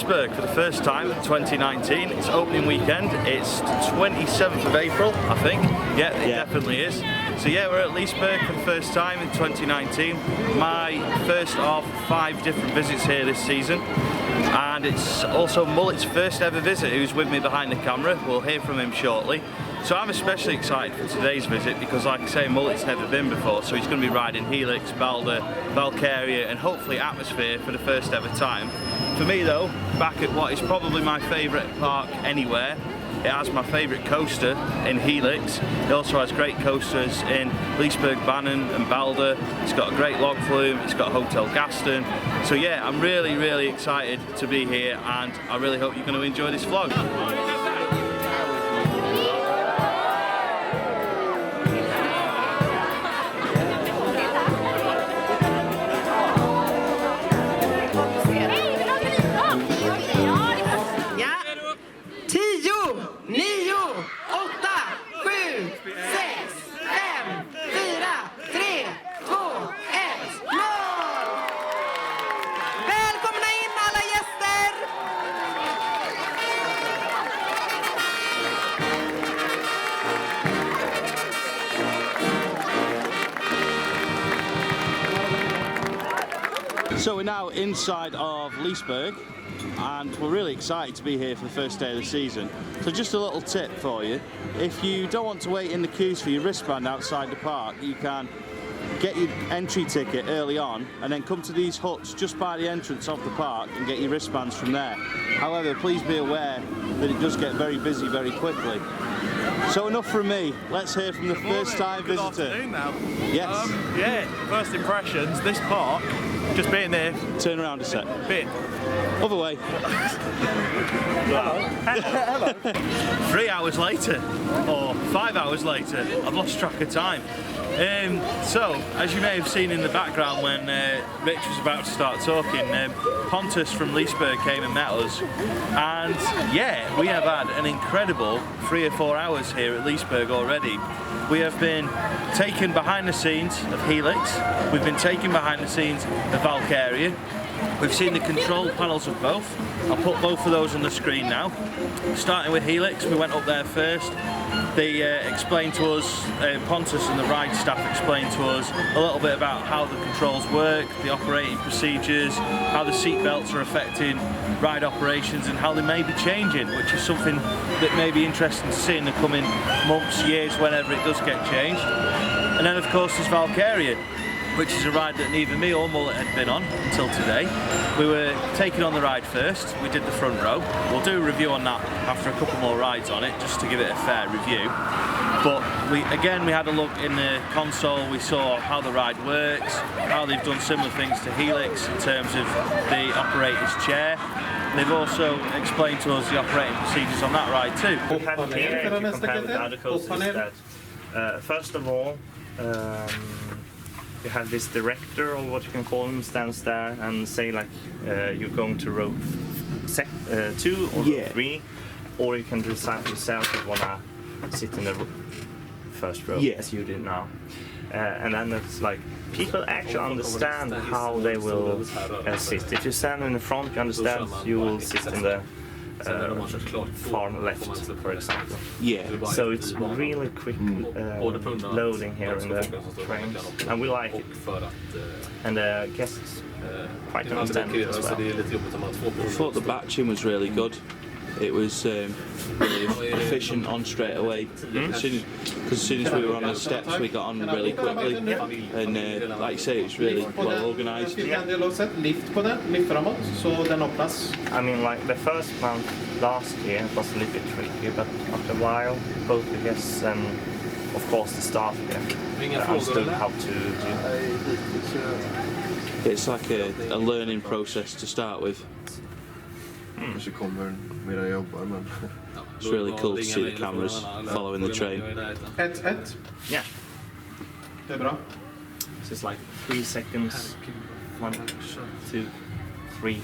Liseberg for the first time in 2019. It's opening weekend. It's 27th of April, I think. Yeah, it definitely is. So yeah, we're at Liseberg for the first time in 2019. My first of 5 different visits here this season. And it's also Mullet's first ever visit, who's with me behind the camera. We'll hear from him shortly. So I'm especially excited for today's visit because, like I say, Mullet's never been before, so he's going to be riding Helix, RØDE, Valkyria and hopefully Atmosphere for the first ever time. For me though, back at what is probably my favourite park anywhere, it has my favourite coaster in Helix. It also has great coasters in Lisebergbanan and RØDE. It's got a great log flume, it's got Hotel Gaston. So yeah, I'm really excited to be here and I really hope you're going to enjoy this vlog. So we're now inside of Liseberg and we're really excited to be here for the first day of the season. So just a little tip for you, if you don't want to wait in the queues for your wristband outside the park, you can get your entry ticket early on and then come to these huts just by the entrance of the park and get your wristbands from there. However, please be aware that it does get very busy very quickly. So enough from me, let's hear from the first time visitor. Good afternoon now. Yes. Yeah, first impressions, this park, just being there. Turn around a sec. Bit. Other way. Hello. 3 hours later, or 5 hours later, I've lost track of time. So, as you may have seen in the background when Rich was about to start talking, Pontus from Liseberg came and met us, and yeah, we have had an incredible 3 or 4 hours here at Liseberg already. We have been taken behind the scenes of Helix, we've been taken behind the scenes of Valkyria, we've seen the control panels of both. I'll put both of those on the screen now. Starting with Helix, we went up there first. They explained to us, Pontus and the ride staff explained to us a little bit about how the controls work, the operating procedures, how the seat belts are affecting ride operations and how they may be changing, which is something that may be interesting to see in the coming months, years, whenever it does get changed. And then of course there's Valkyria, which is a ride that neither me or Mullet had been on until today. We were taken on the ride first, we did the front row. We'll do a review on that after a couple more rides on it, just to give it a fair review. But we had a look in the console, we saw how the ride works, how they've done similar things to Helix in terms of the operator's chair. They've also explained to us the operating procedures on that ride too. What we have here, if you compare with the other coasters, is that first of all, you have this director, or what you can call him, stands there and say like you're going to row 2 or 3, or you can decide yourself if you wanna sit in the first row as you did now. And then it's like people actually understand how they will sit. If you stand in the front, you understand you will sit in the far left, for example. So it's really quick loading here in the trains, and we like it. And the guests quite understand it as well. I thought the batching was really good. It was really efficient on straight away. Because as soon as we were on the steps, we got on really quickly. And like you say, it's really well organised. I mean, like the first month last year was a little bit tricky, but after a while, both the guests and of course the staff understood how to do. It's like a learning process to start with. It's really cool to see the cameras following the train. Yeah. So it's like 3 seconds. 1, 2, 3.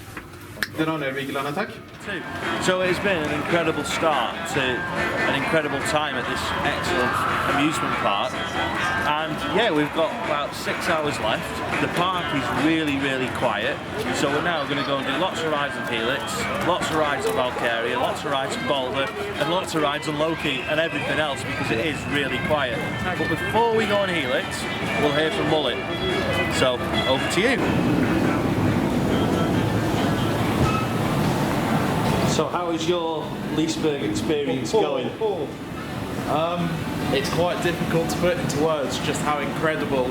So it's been an incredible start to an incredible time at this excellent amusement park, and yeah, we've got about 6 hours left. The park is really, really quiet. So we're now going to go and do lots of rides on Helix, lots of rides on Valkyria, lots of rides on Boulder, and lots of rides on Loki and everything else because it is really quiet. But before we go on Helix, we'll hear from Mullet. So, over to you. So how is your Liseberg experience going? It's quite difficult to put into words just how incredible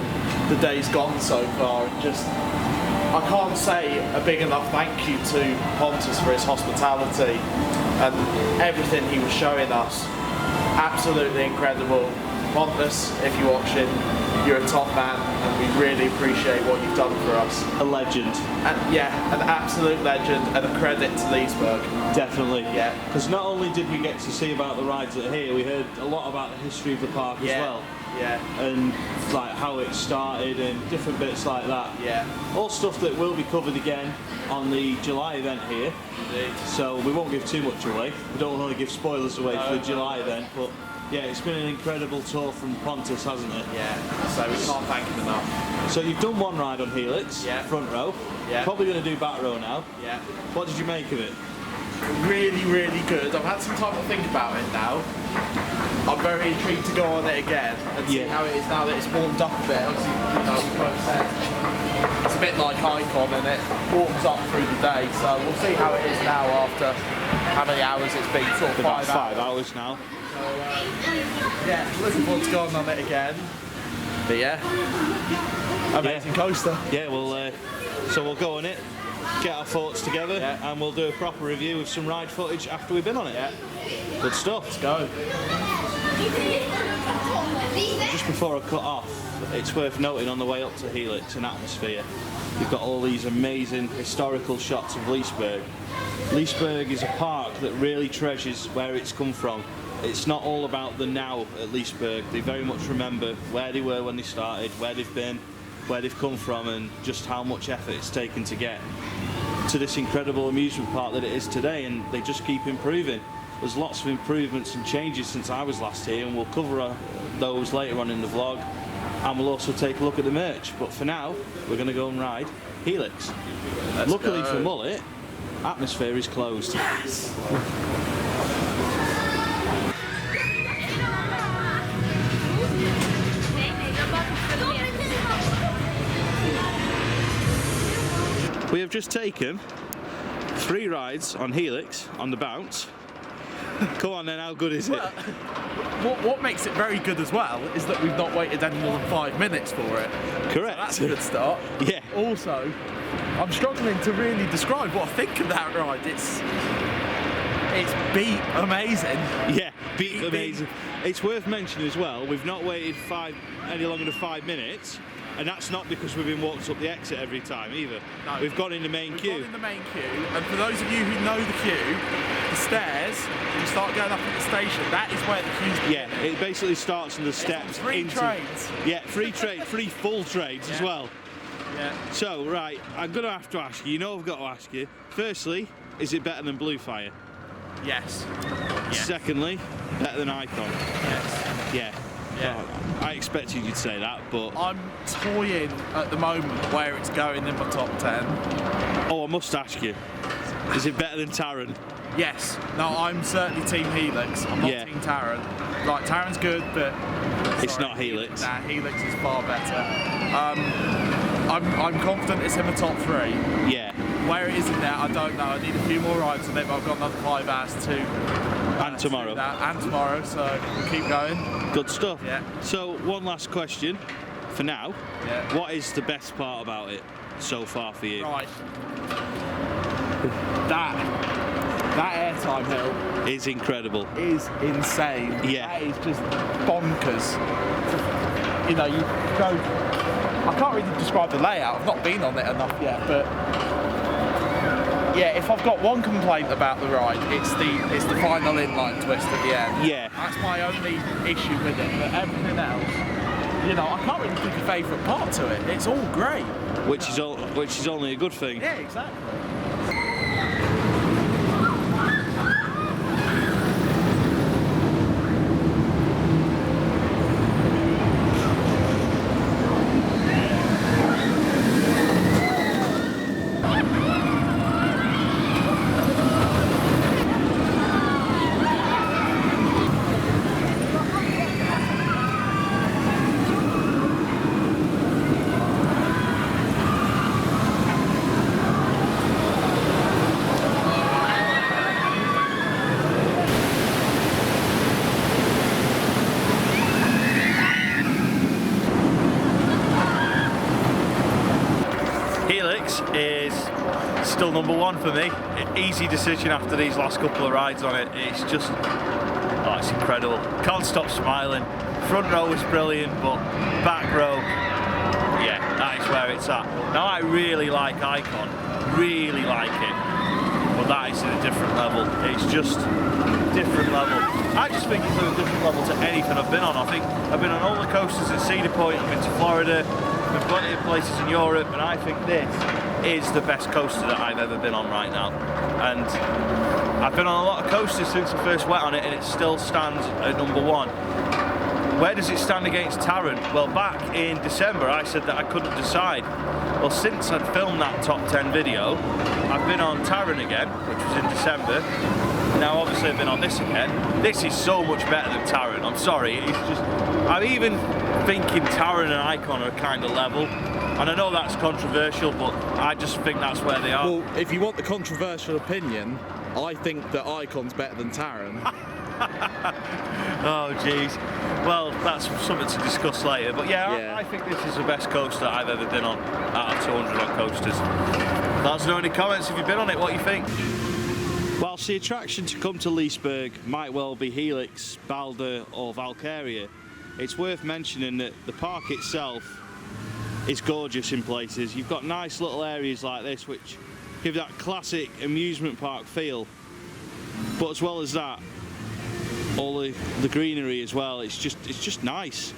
the day's gone so far. I can't say a big enough thank you to Pontus for his hospitality and everything he was showing us. Absolutely incredible. Pontus, if you're watching, you're a top man and we really appreciate what you've done for us. A legend. And yeah, an absolute legend and a credit to Liseberg. Definitely. Yeah. Because not only did we get to see about the rides that are here, we heard a lot about the history of the park as well. Yeah. And like how it started and different bits like that. Yeah. All stuff that will be covered again on the July event here. Indeed. So we won't give too much away. We don't want to give spoilers away for the July event, but yeah, it's been an incredible tour from Pontus, hasn't it? Yeah, so we can't thank him enough. So you've done one ride on Helix, front row. Yeah. Probably going to do back row now. Yeah. What did you make of it? Really, really good. I've had some time to think about it now. I'm very intrigued to go on it again and see how it is now that it's warmed up a bit. Obviously, you know, we both said it's a bit like Icon and it warms up through the day. So we'll see how it is now after how many hours it's been. Sort of About 5 hours now. So, yeah, looking forward to going on it again. But yeah, amazing coaster. Yeah, so we'll go on it, get our thoughts together, and we'll do a proper review with some ride footage after we've been on it. Yeah. Good stuff. Let's go. Just before I cut off, it's worth noting on the way up to Helix and Atmosphere, you've got all these amazing historical shots of Liseberg. Liseberg is a park that really treasures where it's come from. It's not all about the now at Liseberg. They very much remember where they were when they started, where they've been, where they've come from, and just how much effort it's taken to get to this incredible amusement park that it is today, and they just keep improving. There's lots of improvements and changes since I was last here, and we'll cover those later on in the vlog, and we'll also take a look at the merch. But for now, we're going to go and ride Helix. Luckily for Mullet, Atmosphere is closed. Yes. We have just taken 3 rides on Helix on the bounce. Come on then, how good is it? What makes it very good as well is that we've not waited any more than 5 minutes for it. Correct. So that's a good start. Yeah. Also, I'm struggling to really describe what I think of that ride. It's beat amazing. Yeah, beat amazing. It's worth mentioning as well, we've not waited any longer than 5 minutes. And that's not because we've been walked up the exit every time either. No. We've gone in the main queue. We've gone in the main queue, and for those of you who know the queue, the stairs, when you start going up at the station, that is where the queue's begin. Yeah, it basically starts on the steps. Free trades. Yeah, free full trades as well. Yeah. So, right, I'm going to have to ask you, I've got to ask you, firstly, is it better than Blue Fire? Yes. Secondly, better than Icon? Yes. Yeah. Yeah. Oh, I expected you'd say that, but I'm toying at the moment where it's going in my top 10. Oh, I must ask you, is it better than Taron? Yes. No, I'm certainly Team Helix. I'm not Team Taron. Like, Taron's good, but it's not Helix. Nah, Helix is far better. I'm confident it's in the top 3. Yeah. Where it is in there, I don't know. I need a few more rides on it, but I've got another 5 hours to and tomorrow. And tomorrow, so we'll keep going. Good stuff. Yeah. So one last question for now. Yeah. What is the best part about it so far for you? Right. That airtime hill is incredible. Is insane. Yeah. That is just bonkers. You know, you go. I can't really describe the layout. I've not been on it enough yet, but yeah, if I've got one complaint about the ride, it's the final inline twist at the end. Yeah. That's my only issue with it. But everything else, you know, I can't really pick a favourite part to it. It's all great. Which is only a good thing. Yeah, exactly. still number one for me. Easy decision after these last couple of rides on it. It's just, oh, it's incredible. Can't stop smiling. Front row was brilliant, but back row, yeah, that is where it's at. Now I really like Icon, really like it, but that is at a different level. It's just different level. I just think it's at a different level to anything I've been on. I think I've been on all the coasters at Cedar Point, I've been to Florida, I've been plenty of places in Europe, and I think this is the best coaster that I've ever been on right now. And I've been on a lot of coasters since I first went on it, and it still stands at number one. Where does it stand against Taron? Well, back in December I said that I couldn't decide. Well, since I'd filmed that top 10 video, I've been on Taron again, which was in December. Now obviously I've been on this again. This is so much better than Taron, I'm sorry. It's just, I'm even thinking Taron and Icon are kind of level. And I know that's controversial, but I just think that's where they are. Well, if you want the controversial opinion, I think that Icon's better than Taron. Oh jeez. Well, that's something to discuss later. But yeah, I think this is the best coaster I've ever been on out of 200 odd coasters. Let us know in the comments if you've been on it, what you think. Whilst the attraction to come to Liseberg might well be Helix, Balder or Valkyria, it's worth mentioning that the park itself is gorgeous in places. You've got nice little areas like this which give that classic amusement park feel, but as well as that, all the greenery as well, it's just nice.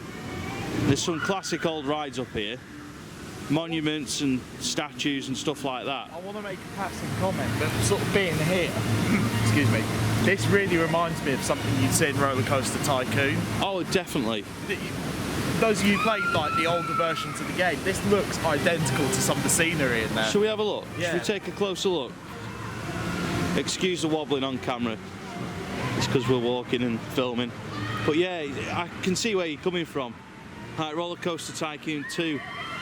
There's some classic old rides up here, monuments and statues and stuff like that. I want to make a passing comment, but sort of being here, excuse me, this really reminds me of something you'd see in Roller Coaster Tycoon. Oh, definitely. Those of you who played like the older versions of the game, this looks identical to some of the scenery in there. Shall we have a look? Yeah. Shall we take a closer look? Excuse the wobbling on camera. It's because we're walking and filming. But yeah, I can see where you're coming from. Like Roller Coaster Tycoon 2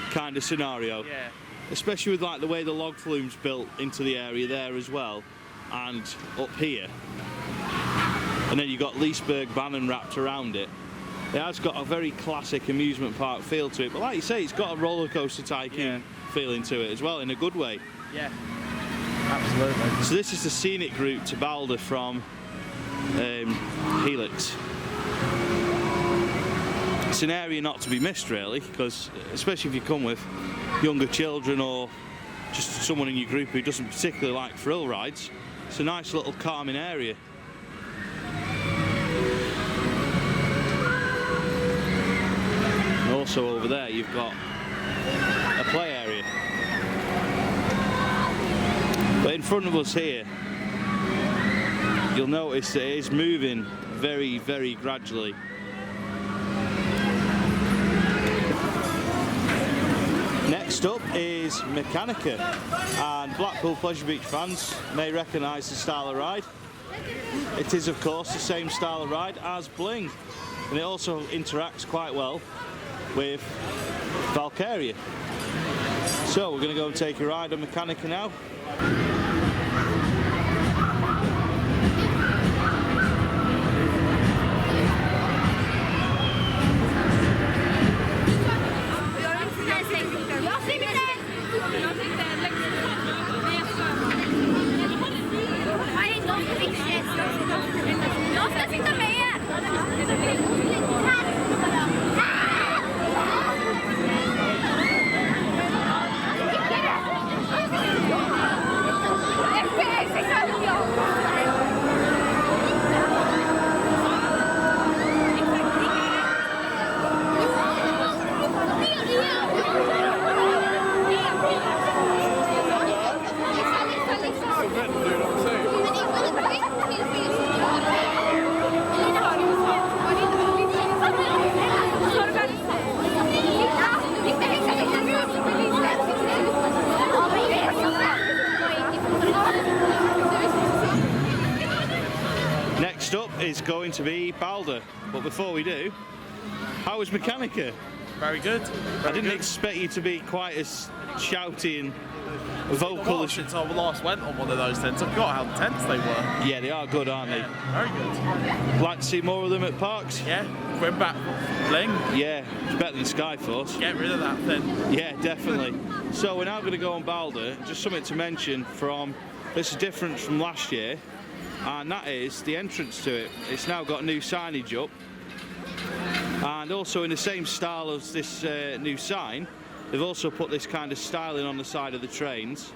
kind of scenario. Yeah. Especially with like the way the log flume's built into the area there as well, and up here. And then you've got Lisebergbanan wrapped around it. It has got a very classic amusement park feel to it, but like you say, it's got a Roller Coaster Tycoon feeling to it as well, in a good way. Yeah, absolutely. So this is the scenic route to Balder from Helix. It's an area not to be missed really, because especially if you come with younger children or just someone in your group who doesn't particularly like thrill rides, it's a nice little calming area. And also over there you've got a play area. But in front of us here, you'll notice that it is moving very, very gradually. Next up is Mechanica, and Blackpool Pleasure Beach fans may recognise the style of ride. It is of course the same style of ride as Bling, and it also interacts quite well with Valkyria. So we're going to go and take a ride on Mechanica now. Next up is going to be Balder, but before we do, how was Mechanica? very good. I didn't expect you to be quite as shouty and vocal as... Since I last went on one of those tents, I forgot how tense they were. Yeah, they are good, aren't they? Very good. Like to see more of them at parks? Yeah, bring back bling. Yeah, it's better than Skyforce. Get rid of that thing. Yeah, definitely. So we're now going to go on Balder. Just something to mention from... This is different from last year, and that is the entrance to it. It's now got new signage up, and also in the same style as this new sign, they've also put this kind of styling on the side of the trains.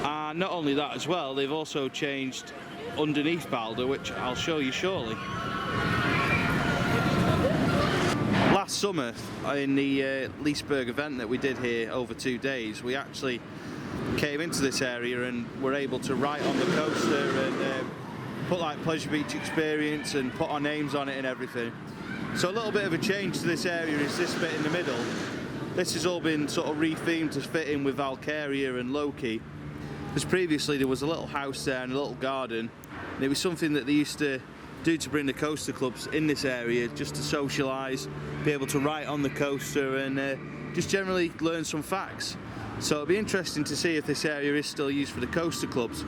And not only that as well, they've also changed underneath Balder, which I'll show you shortly. Last summer, in the Liseberg event that we did here over 2 days, we actually came into this area and were able to write on the coaster and put like Pleasure Beach Experience and put our names on it and everything. So a little bit of a change to this area is this bit in the middle. This has all been sort of rethemed to fit in with Valkyria and Loki, because previously there was a little house there and a little garden, and it was something that they used to do to bring the coaster clubs in this area just to socialise, be able to write on the coaster and just generally learn some facts. So it'll be interesting to see if this area is still used for the coaster clubs.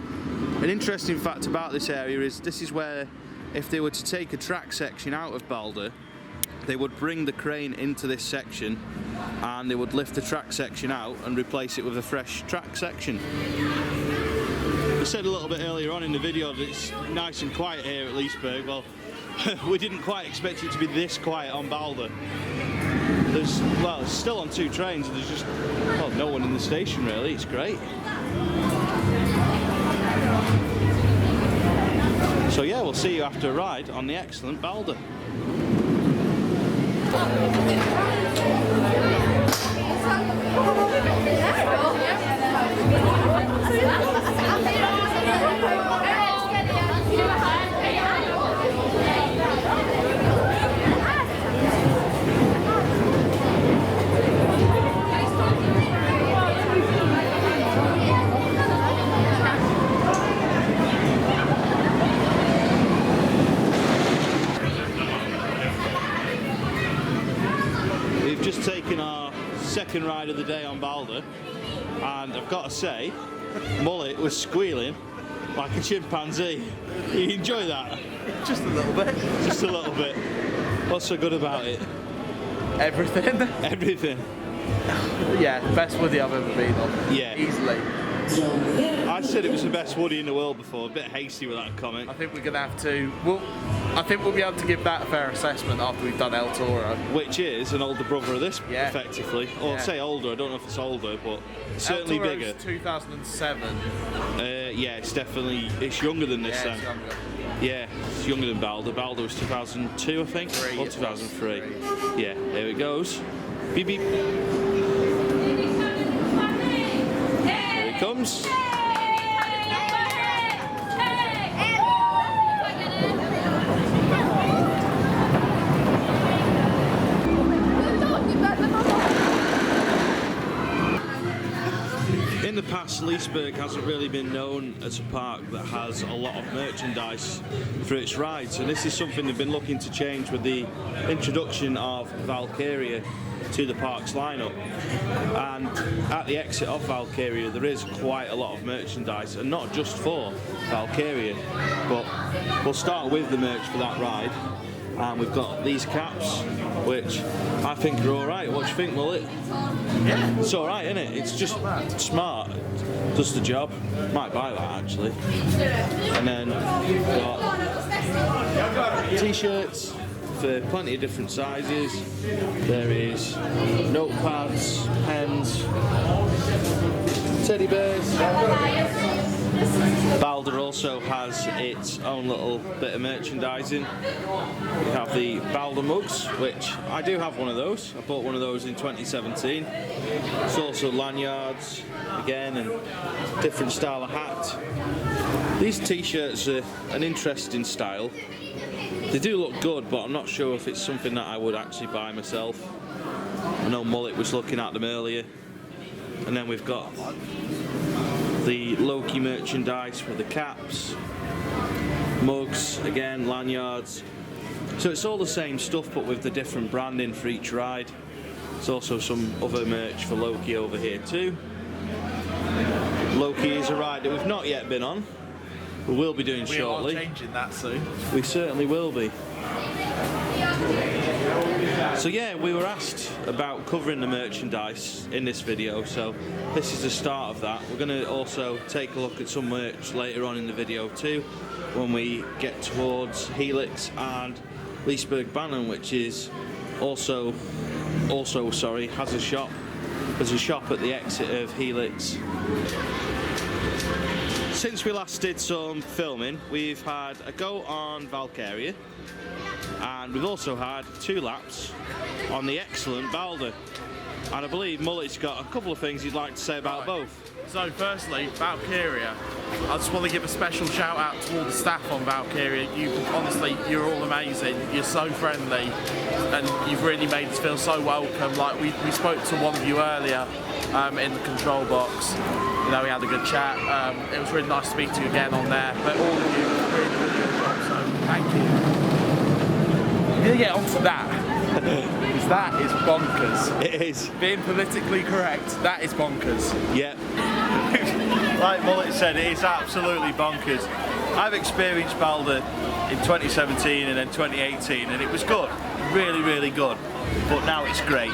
An interesting fact about this area is this is where, if they were to take a track section out of Balder, they would bring the crane into this section and they would lift the track section out and replace it with a fresh track section. I said a little bit earlier on in the video that it's nice and quiet here at Liseberg. Well, we didn't quite expect it to be this quiet on Balder. It's still on 2 trains and there's just, well, no one in the station really. It's great. So yeah, we'll see you after a ride on the excellent Balder. We've just taken our second ride of the day on Balder, and I've got to say, Mullet was squealing like a chimpanzee. You enjoy that? Just a little bit. Just a little bit. What's so good about it? Everything. Everything. Yeah, best Woody I've ever been on. Yeah. Easily. I said it was the best Woody in the world before. A bit hasty with that comment. I think we're gonna have to. I think we'll be able to give that a fair assessment after we've done El Toro. Which is an older brother of this, yeah. Effectively. Or yeah. Say older. I don't know if it's older, but certainly El Toro's bigger. 2007. Yeah, it's definitely. It's younger than this then. It's younger. Yeah, it's younger than Balder. Balder was 2002, I think, or 2003. Yeah, there it goes. Beep beep. There it comes. In the past, Liseberg hasn't really been known as a park that has a lot of merchandise for its rides, and this is something they've been looking to change with the introduction of Valkyria to the park's lineup. And at the exit of Valkyria there is quite a lot of merchandise, and not just for Valkyria, but we'll start with the merch for that ride. And we've got these caps, which I think are alright. What do you think, Mullet? Yeah. It's alright, isn't it? It's just smart. Does the job. Might buy that actually. And then we've got t-shirts for plenty of different sizes. There is notepads, pens, teddy bears. Balder also has its own little bit of merchandising. We have the Balder mugs, which I do have one of those. I bought one of those in 2017. There's also lanyards, again, and different style of hat. These t-shirts are an interesting style. They do look good, but I'm not sure if it's something that I would actually buy myself. I know Mullet was looking at them earlier. And then we've got the Loki merchandise with the caps, mugs, again, lanyards. So it's all the same stuff, but with the different branding for each ride. There's also some other merch for Loki over here too. Loki is a ride that we've not yet been on. We will be doing shortly. We are changing that soon. We certainly will be. So yeah, we were asked about covering the merchandise in this video, so this is the start of that. We're going to also take a look at some merch later on in the video too, when we get towards Helix and Lisebergbanan, which is also has a shop. There's a shop at the exit of Helix. Since we last did some filming, we've had a go on Valkyria, and we've also had 2 laps on the excellent Balder. And I believe Mullet's got a couple of things he'd like to say about both. So firstly, Valkyria, I just want to give a special shout out to all the staff on Valkyria. You're all amazing, you're so friendly, and you've really made us feel so welcome. Like we spoke to one of you earlier in the control box. You know, we had a good chat. It was really nice to speak to you again on there, but all of you really good job, so thank you. I'm going to get onto that, because that is bonkers. It is. Being politically correct, that is bonkers. Yep. Like Mullet said, it is absolutely bonkers. I've experienced Balder in 2017 and then 2018, and it was good, really, really good. But now it's great.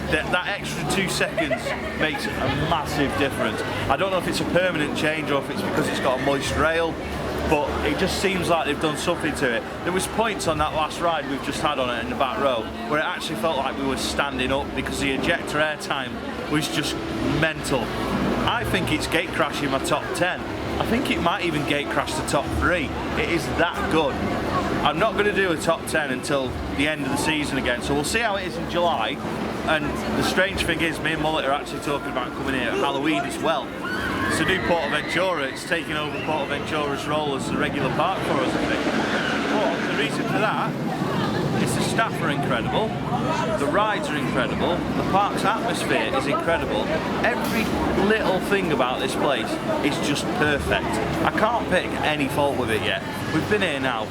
That extra 2 seconds makes a massive difference. I don't know if it's a permanent change or if it's because it's got a moist rail, but it just seems like they've done something to it. There was points on that last ride we've just had on it in the back row where it actually felt like we were standing up because the ejector air time was just mental. I think it's gate crashing my top 10. I think it might even gate crash the top 3. It is that good. I'm not going to do a top 10 until the end of the season again, so we'll see how it is in July. And the strange thing is, me and Mullet are actually talking about coming here at Halloween as well. It's a new Portaventura, it's taking over Portaventura's role as the regular park for us, I think. But the reason for that is the staff are incredible, the rides are incredible, the park's atmosphere is incredible. Every little thing about this place is just perfect. I can't pick any fault with it yet. We've been here now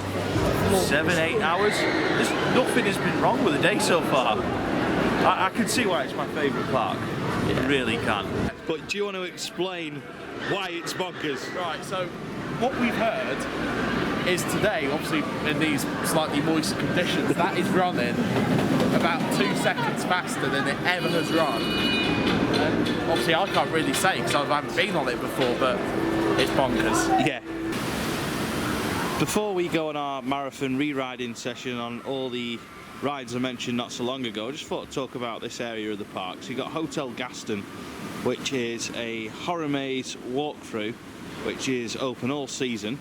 7-8 hours. Nothing has been wrong with the day so far. I can see why it's my favourite park. It really can. But do you want to explain why it's bonkers? Right, so what we've heard is today, obviously in these slightly moist conditions, that is running about 2 seconds faster than it ever has run. And obviously I can't really say because I haven't been on it before, but it's bonkers. Yeah. Before we go on our marathon re-riding session on all the rides I mentioned not so long ago, I just thought to talk about this area of the park. So you've got Hotel Gaston, which is a horror maze walkthrough, which is open all season,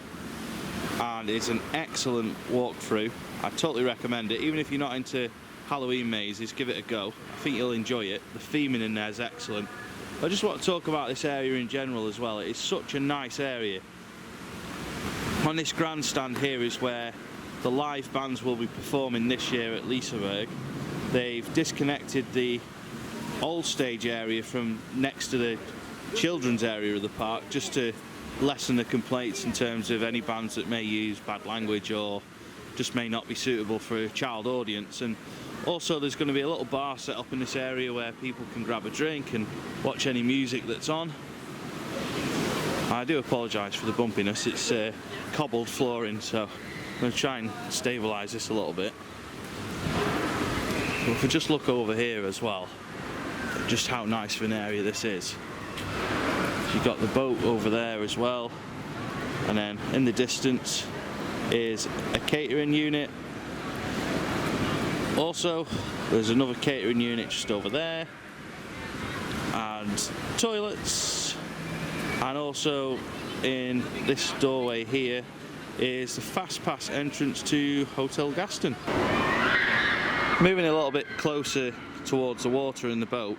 and it's an excellent walkthrough. I totally recommend it. Even if you're not into Halloween mazes, give it a go. I think you'll enjoy it. The theming in there is excellent. I just want to talk about this area in general as well. It is such a nice area. On this grandstand here is where the live bands will be performing this year at Liseberg. They've disconnected the old stage area from next to the children's area of the park just to lessen the complaints in terms of any bands that may use bad language or just may not be suitable for a child audience. And also there's going to be a little bar set up in this area where people can grab a drink and watch any music that's on. I do apologise for the bumpiness, it's cobbled flooring, so I'm going to try and stabilise this a little bit. But if we just look over here as well, just how nice of an area this is. You've got the boat over there as well, and then in the distance is a catering unit. Also, there's another catering unit just over there, and toilets. And also in this doorway here is the fast pass entrance to Hotel Gaston. Moving a little bit closer towards the water in the boat,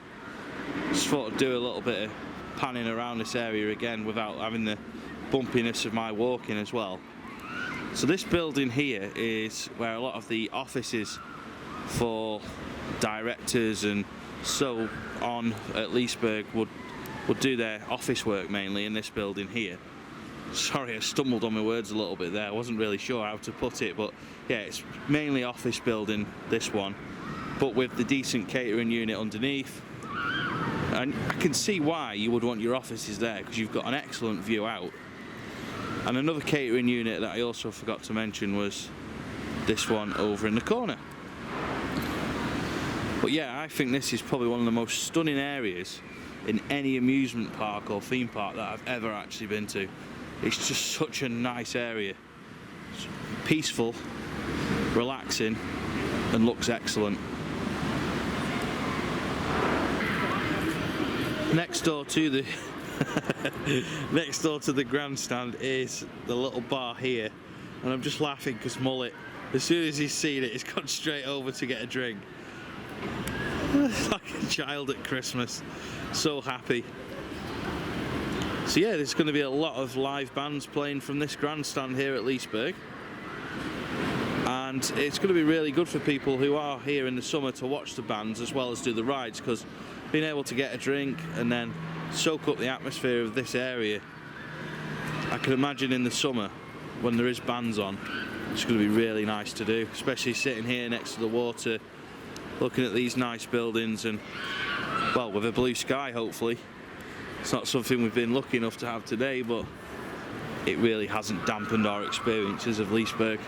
just thought I'd do a little bit of panning around this area again without having the bumpiness of my walking as well. So this building here is where a lot of the offices for directors and so on at Liseberg would do their office work, mainly in this building here. Sorry, I stumbled on my words a little bit there. I wasn't really sure how to put it, but yeah, it's mainly office building, this one. but with the decent catering unit underneath. And I can see why you would want your offices there, because you've got an excellent view out. And another catering unit that I also forgot to mention was this one over in the corner. But yeah, I think this is probably one of the most stunning areas in any amusement park or theme park that I've ever actually been to. It's just such a nice area. It's peaceful, relaxing, and looks excellent. Next door to the next door to the grandstand is the little bar here, and I'm just laughing because Mullet, as soon as he's seen it, he's gone straight over to get a drink. Like a child at Christmas, so happy. So yeah, there's going to be a lot of live bands playing from this grandstand here at Liseberg, and it's going to be really good for people who are here in the summer to watch the bands as well as do the rides, because being able to get a drink and then soak up the atmosphere of this area, I can imagine in the summer when there is bands on, it's going to be really nice to do, especially sitting here next to the water, looking at these nice buildings, and well, with a blue sky hopefully. It's not something we've been lucky enough to have today, but it really hasn't dampened our experiences of Liseberg.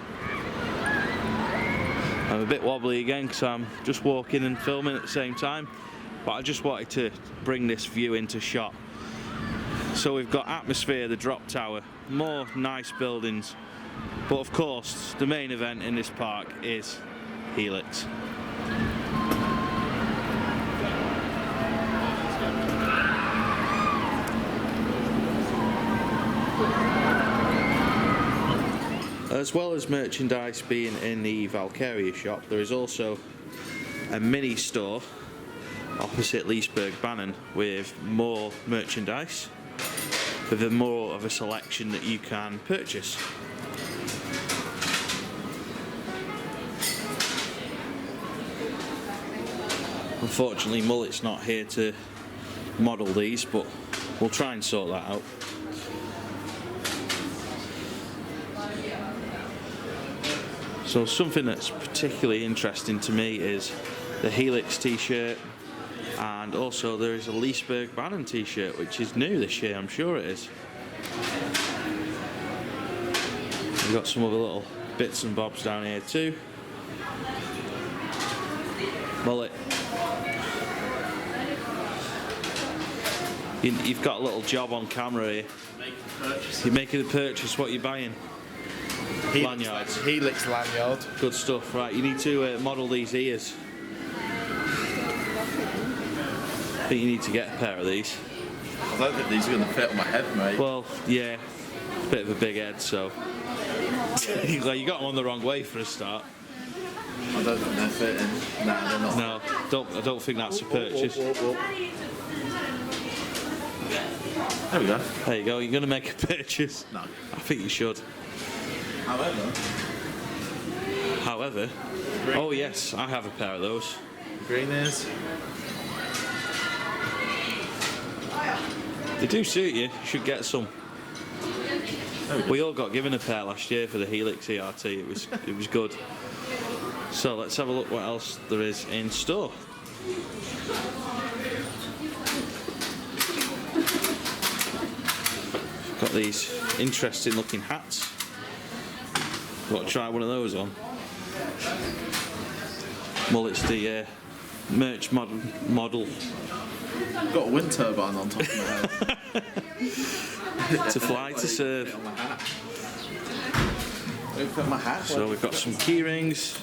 I'm a bit wobbly again because I'm just walking and filming at the same time, but I just wanted to bring this view into shot. So we've got atmosphere, the drop tower, more nice buildings, but of course the main event in this park is Helix. As well as merchandise being in the Valkyria shop, there is also a mini store opposite Lisebergbanan with more merchandise, with more of a selection that you can purchase. Unfortunately, Mullet's not here to model these, but we'll try and sort that out. So something that's particularly interesting to me is the Helix t-shirt, and also there is a Lisebergbanan t-shirt, which is new this year, I'm sure it is. We've got some other little bits and bobs down here too. Mullet, you've got a little job on camera here. You're making a purchase. What are you buying? Lanyards. Helix lanyard. Good stuff. Right, you need to model these ears. I think you need to get a pair of these. I don't think these are going to fit on my head, mate. Well, yeah, bit of a big head, so you got them on the wrong way for a start. I don't think they're fitting. Nah, they're not. No, I don't think that's a purchase. There we go. There you go. You're going to make a purchase? No. I think you should. However, oh yes, I have a pair of those. Green ears. They do suit you. You should get some. We all got given a pair last year for the Helix ERT. It was good. So let's have a look what else there is in store. Got these interesting looking hats. Got to try one of those on. Mullet's the merch model. Got a wind turbine on top of my head. To fly, to serve. Put my hat. So we've got some key rings,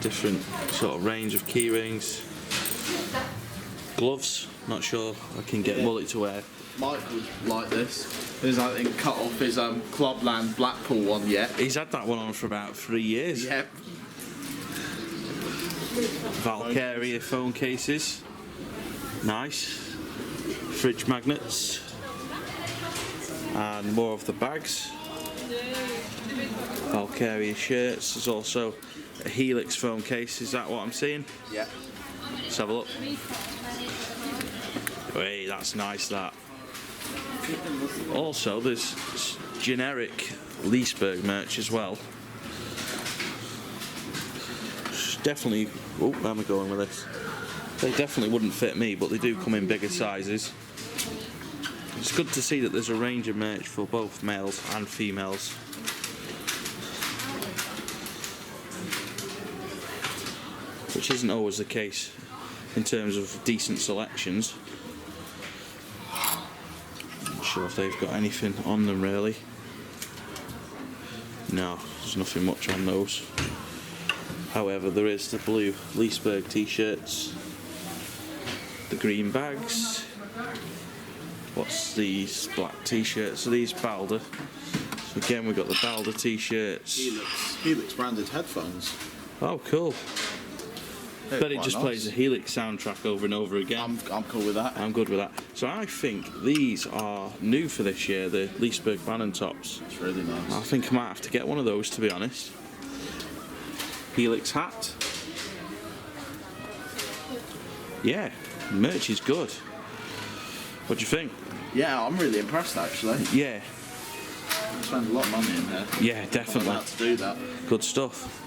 different sort of range of key rings. Gloves, not sure I can get Mullet to wear. Mike would like this. He's I think cut off his Clubland Blackpool one yet. He's had that one on for about 3 years. Yep. Valkyria phone cases. Nice. Fridge magnets. And more of the bags. Valkyria shirts. There's also a Helix phone case. Is that what I'm seeing? Yeah. Let's have a look. Hey, that's nice, that. Also, there's generic Liseberg merch as well. definitely, oh, where am I going with this? They definitely wouldn't fit me, but they do come in bigger sizes. It's good to see that there's a range of merch for both males and females. Which isn't always the case in terms of decent selections. Not sure if they've got anything on them really. No, there's nothing much on those. However, there is the blue Liseberg t-shirts, the green bags. What's these black t-shirts? So these Balder. So again, we've got the Balder t-shirts. Helix branded headphones. Oh, cool. They're Bet it quite just nice. plays the Helix soundtrack over and over again. I'm cool with that. I'm good with that. So I think these are new for this year, the Lisebergbanan tops. It's really nice. I think I might have to get one of those, to be honest. Helix hat. Yeah, merch is good. What do you think? Yeah, I'm really impressed actually. Yeah, I spend a lot of money in there. yeah, I'm definitely. allowed to do that. Good stuff.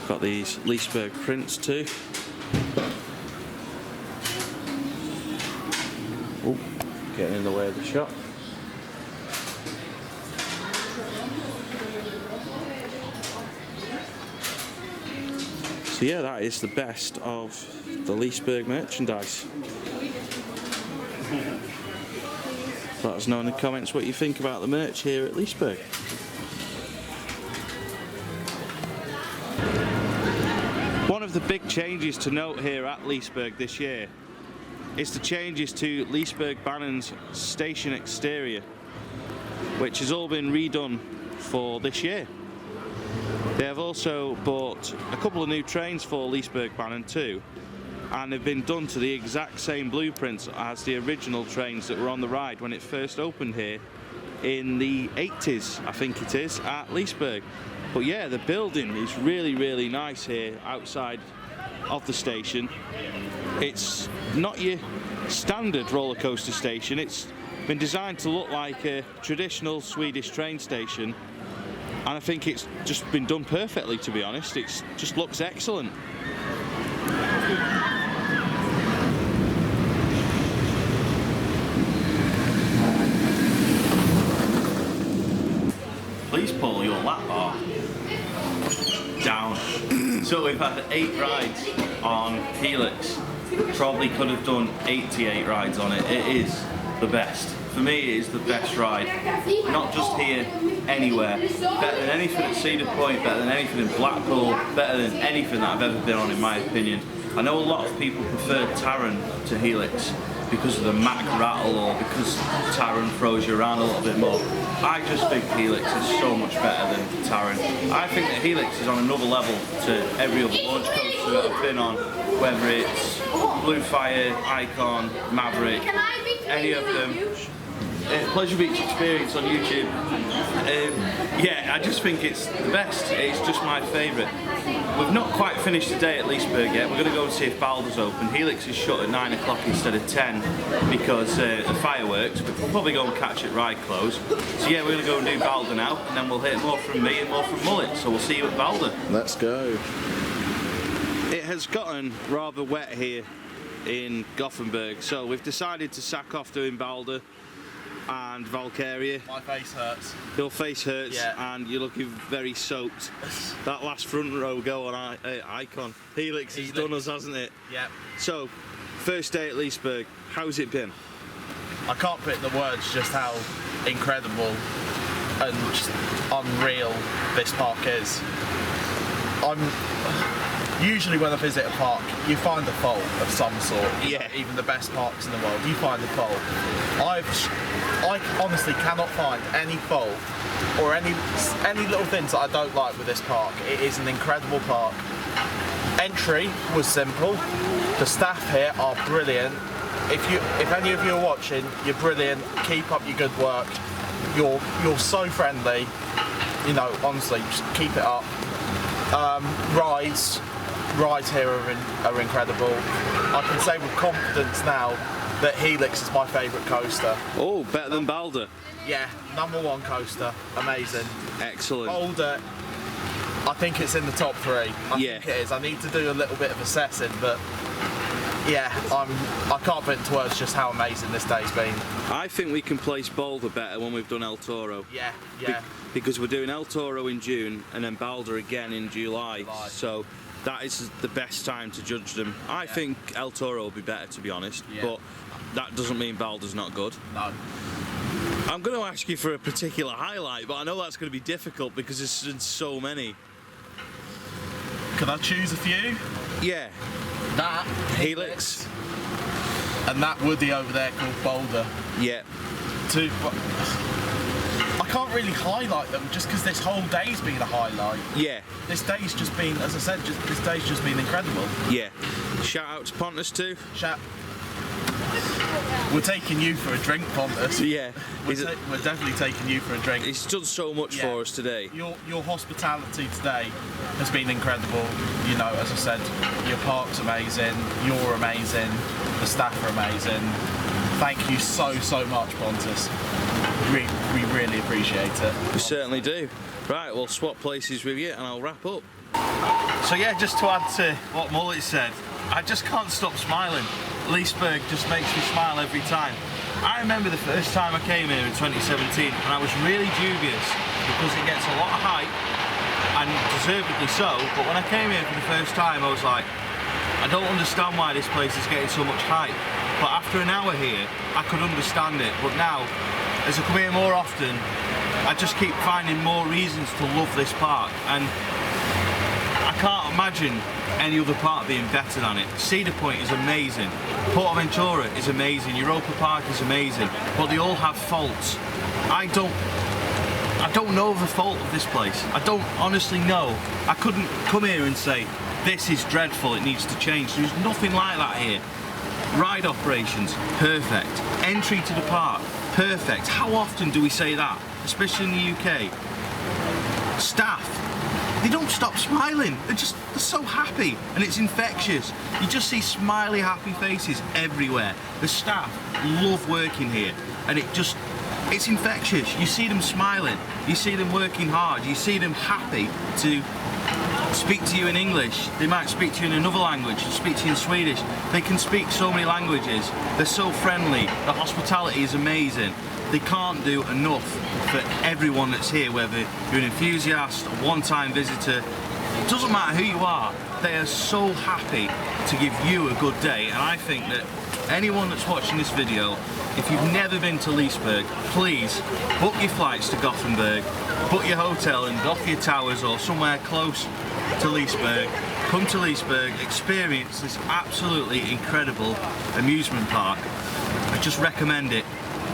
Got these Liseberg prints too. Oh, getting in the way of the shot. So yeah, that is the best of the Liseberg merchandise. Let us know in the comments what you think about the merch here at Liseberg. One of the big changes to note here at Liseberg this year is the changes to Lisebergbanan's station exterior, which has all been redone for this year. They have also bought a couple of new trains for Lisebergbanan too, and have been done to the exact same blueprints as the original trains that were on the ride when it first opened here in the 80s, I think it is, at Liseberg. But yeah, the building is really, really nice here outside of the station. It's not your standard roller coaster station. It's been designed to look like a traditional Swedish train station, and I think it's just been done perfectly, to be honest. It just looks excellent. Please pull your lap bar down. So we've had 8 rides on Helix. Probably could have done 88 rides on it. It is the best. For me, it is the best ride. Not just here, anywhere. Better than anything at Cedar Point, better than anything in Blackpool, better than anything that I've ever been on, in my opinion. I know a lot of people prefer Taron to Helix because of the Mack rattle, or because Taron throws you around a little bit more. I just think Helix is so much better than Taron. I think that Helix is on another level to every other launch coaster that I've been on, whether it's Blue Fire, Icon, Maverick, any of them. Pleasure Beach Experience on YouTube. Yeah, I just think it's the best. It's just my favourite. We've not quite finished the day at Liseberg yet. We're going to go and see if Balder's open. Helix is shut at 9 o'clock instead of 10 because the fireworks, but we'll probably go and catch it ride close. So yeah, we're going to go and do Balder now, and then we'll hit more from me and more from Mullet. So we'll see you at Balder. Let's go. It has gotten rather wet here in Gothenburg, so we've decided to sack off doing Balder and Valkyria. My face hurts. Your face hurts, Yeah. and you're looking very soaked. That last front row go on Icon. Helix has done us, hasn't it? Yeah. So, first day at Liseberg, how's it been? I can't put into words just how incredible and just unreal this park is. Usually when I visit a park, you find a fault of some sort. Yeah. Even the best parks in the world, you find a fault. I honestly cannot find any fault or any little things that I don't like with this park. It is an incredible park. Entry was simple. The staff here are brilliant. If any of you are watching, you're brilliant. Keep up your good work. You're so friendly. You know, honestly, just keep it up. Rides here are incredible. I can say with confidence now that Helix is my favourite coaster. Oh, better than Balder. Yeah, #1 coaster, amazing. Excellent. Balder, I think it's in the top 3. I think it is. I need to do a little bit of assessing, but yeah, I can't put into words just how amazing this day's been. I think we can place Balder better when we've done El Toro. Yeah, yeah. Because we're doing El Toro in June and then Balder again in July. So that is the best time to judge them. I think El Toro will be better, to be honest, but that doesn't mean Balder's not good. No. I'm going to ask you for a particular highlight, but I know that's going to be difficult because there's so many. Can I choose a few? Yeah. That Helix. And that woody over there called Balder. Yeah. I can't really highlight them just because this whole day's been a highlight. Yeah. This day's just been, as I said, this day's just been incredible. Yeah. Shout out to Pontus too. We're taking you for a drink, Pontus. Yeah. We're definitely taking you for a drink. He's done so much for us today. Your hospitality today has been incredible. You know, as I said, your park's amazing, you're amazing, the staff are amazing. Thank you so much, Pontus. We really appreciate it. We certainly do. Right, we'll swap places with you and I'll wrap up. So yeah, just to add to what Mullet said, I just can't stop smiling. Liseberg just makes me smile every time. I remember the first time I came here in 2017 and I was really dubious because it gets a lot of hype, and deservedly so, but when I came here for the first time I was like, I don't understand why this place is getting so much hype. But after an hour here, I could understand it. But now, as I come here more often, I just keep finding more reasons to love this park, and I can't imagine any other park being better than it. Cedar Point is amazing, Portaventura is amazing, Europa Park is amazing, but they all have faults. I don't know the fault of this place. I don't honestly know. I couldn't come here and say, this is dreadful, it needs to change. There's nothing like that here. Ride operations, perfect. Entry to the park, perfect. How often do we say that, especially in the UK? Staff, they don't stop smiling. They're so happy, and it's infectious. You just see smiley, happy faces everywhere. The staff love working here, and it's infectious. You see them smiling, you see them working hard, you see them happy to speak to you in English. They might speak to you in another language, speak to you in Swedish. They can speak so many languages. They're so friendly. The hospitality is amazing. They can't do enough for everyone that's here, whether you're an enthusiast, a one-time visitor. It doesn't matter who you are. They are so happy to give you a good day, and I think that anyone that's watching this video, if you've never been to Liseberg, please book your flights to Gothenburg, book your hotel in Gothia Towers or somewhere close to Liseberg. Come to Liseberg, experience this absolutely incredible amusement park. I just recommend it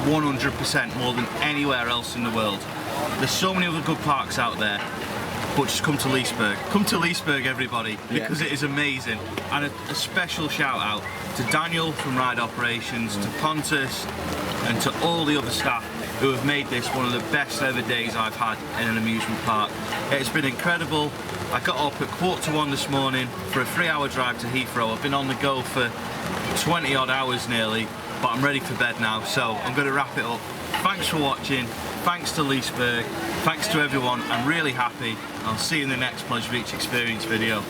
100% more than anywhere else in the world. There's so many other good parks out there, but just come to Liseberg. Come to Liseberg, everybody, because it is amazing. And a special shout out to Daniel from Ride Operations, to Pontus, and to all the other staff who have made this one of the best ever days I've had in an amusement park. It's been incredible. I got up at 1:15 this morning for a 3-hour drive to Heathrow. I've been on the go for 20 odd hours nearly, but I'm ready for bed now, so I'm going to wrap it up. Thanks for watching, thanks to Liseberg, thanks to everyone. I'm really happy. I'll see you in the next Pleasure Beach Experience video.